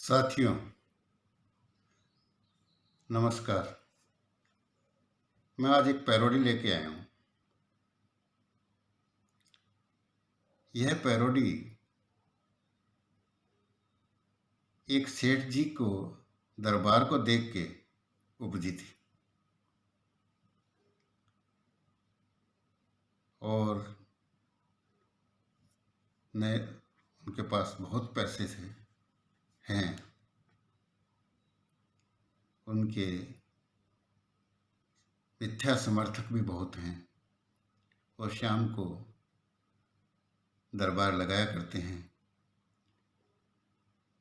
साथियों, नमस्कार। मैं आज एक पैरोडी लेके आया हूँ। यह पैरोडी एक सेठ जी को दरबार को देख के उपजी थी। और ने उनके पास बहुत पैसे हैं। उनके मिथ्या समर्थक भी बहुत हैं और शाम को दरबार लगाया करते हैं।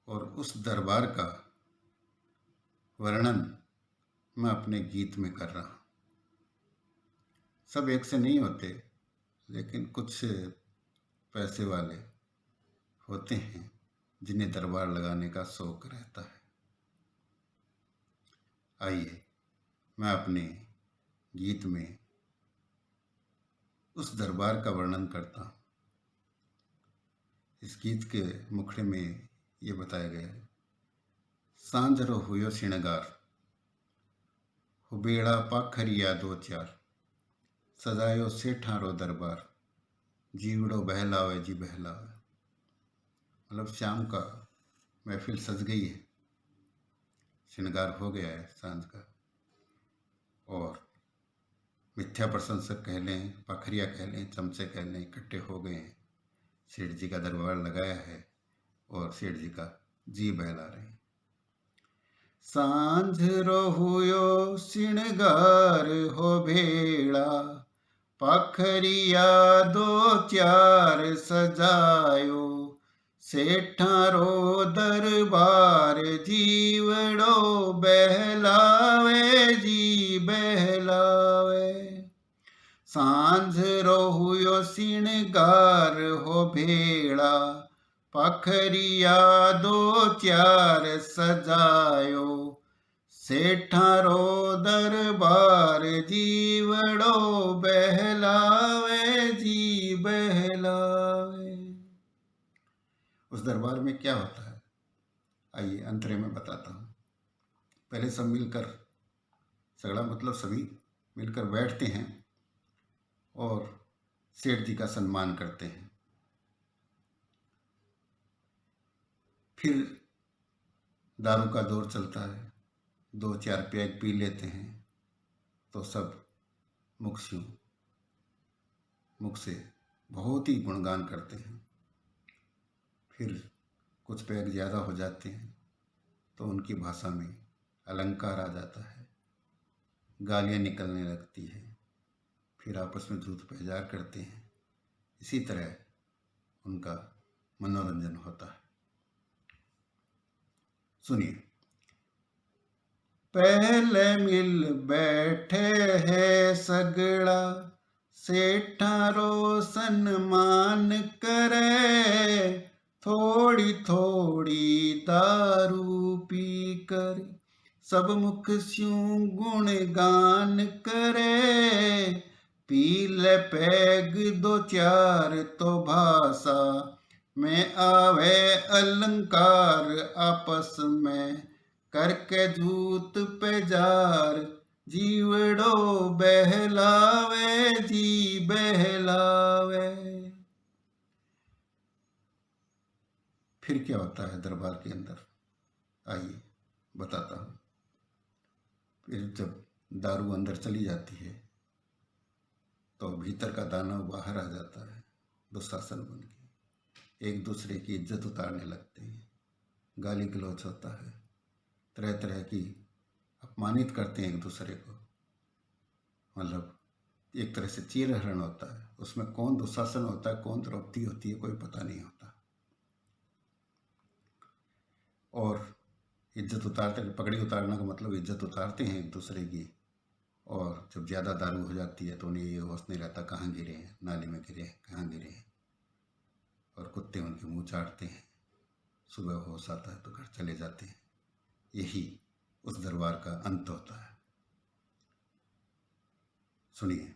और उस दरबार का वर्णन मैं अपने गीत में कर रहा हूँ। सब एक से नहीं होते, लेकिन कुछ पैसे वाले होते हैं जिन्हें दरबार लगाने का शौक रहता है। आइए मैं अपने गीत में उस दरबार का वर्णन करता हूँ। इस गीत के मुखड़े में ये बताया गया है। सांझरो हुयो श्रृंगार, हुबेड़ा पाखरिया दो चार, सजायो सेठारो दरबार, जीवड़ो बहलावे जी बहलावे। मतलब शाम का महफिल सज गई है, श्रृंगार हो गया है सांझ का, और मिथ्या प्रशंसक कह लें, पाखरिया कह लें, चमचे कह लें, इकट्ठे हो गए हैं। सेठ जी का दरबार लगाया है और सेठ जी का जी बहला रहे हैं। सांझ रहुयो श्रृंगार हो भेड़ा, पाखरिया दो चार सजायो, सेठारो दरबार जीवड़ो बहलावे जी बहलावे। सांझ रहुयो श्रृंगार हो भेड़ा, पाखरिया दो चार सजायो, सेठारो दरबार जीवड़ो बहलावे जी बहलावे। उस दरबार में क्या होता है, आइए अंतरे में बताता हूँ। पहले सब मिलकर, सगड़ा मतलब सभी मिलकर बैठते हैं और सेठ जी का सम्मान करते हैं। फिर दारू का दौर चलता है, दो चार पैग पी लेते हैं तो सब मुख से बहुत ही गुणगान करते हैं। फिर कुछ पैग ज़्यादा हो जाते हैं तो उनकी भाषा में अलंकार आ जाता है, गालियाँ निकलने लगती है। फिर आपस में झूठ पेजार करते हैं। इसी तरह उनका मनोरंजन होता है। सुनिए। पहले मिल बैठे है सगड़ा, सेठारो सम्मान करे, थोड़ी थोड़ी दारू पी कर सब मुख स्यूं गुणगान करे। पी ले पैग दो चार तो भाषा में आवे अलंकार, आपस में करके झूठ पे जार, जीवड़ो बहलावे जी बहलावे। फिर क्या होता है दरबार के अंदर, आइए बताता हूँ। फिर जब दारू अंदर चली जाती है तो भीतर का दानव बाहर आ जाता है, दुशासन बन के एक दूसरे की इज्जत उतारने लगते हैं। गाली गलौज होता है, तरह तरह की अपमानित करते हैं एक दूसरे को। मतलब एक तरह से चीरहरण होता है। उसमें कौन दुशासन होता है, कौन द्रौपदी होती है, कोई पता नहीं होता। और इज्जत उतारते, पगड़ी उतारने का मतलब इज्जत उतारते हैं एक दूसरे की। और जब ज़्यादा दारू हो जाती है तो उन्हें ये होश नहीं रहता कहाँ गिरे हैं, नाली में गिरे हैं, कहाँ गिरे हैं। और कुत्ते उनके मुंह चाटते हैं। सुबह होश आता है तो घर चले जाते हैं। यही उस दरबार का अंत होता है। सुनिए।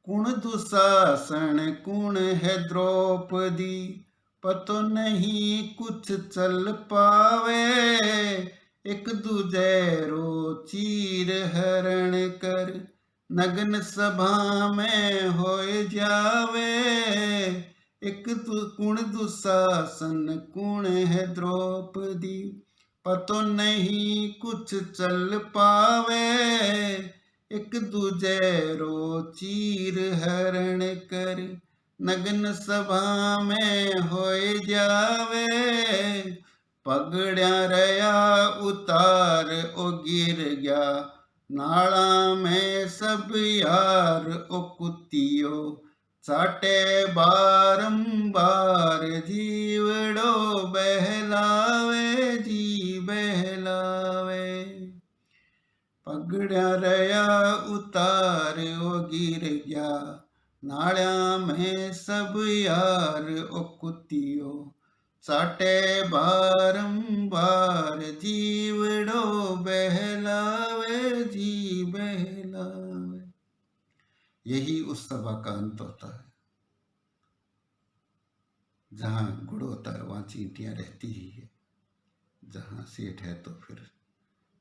कुण दुशासन कुण है द्रौपदी, पतो नहीं कुछ चल पावे, एक दूजे रो चीर हरण कर, नग्न सभा में होए जावे, एक कुण दुशासन कुण है द्रौपदी, पतो नहीं कुछ चल पावे, एक दूजे रो चीर हरण कर, नग्न सभा में होए जावे, पगड़िया रया उतार ओ गिर गया, नाला में सब यार ओ कुतियो, चाटे बारंबार जीवड़ो बहलावे जी बहलावे, पगड़िया रया उतार ओ गिर गया, नाल्या में सब यार ओ कुतियो, साटे बारंबार जीवड़ो बहलावे जी बहलावे। यही उस सभा का अंत होता है। जहाँ गुड़ होता है वहाँ चींटियाँ रहती ही है, जहाँ सेठ है तो फिर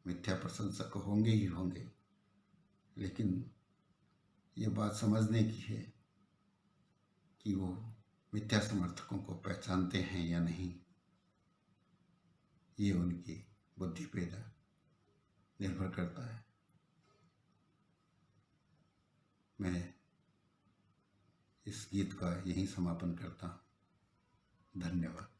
मिथ्या प्रशंसक होंगे ही होंगे। लेकिन ये बात समझने की है कि वो मिथ्या समर्थकों को पहचानते हैं या नहीं, ये उनकी बुद्धि पे निर्भर करता है। मैं इस गीत का यहीं समापन करता हूँ। धन्यवाद।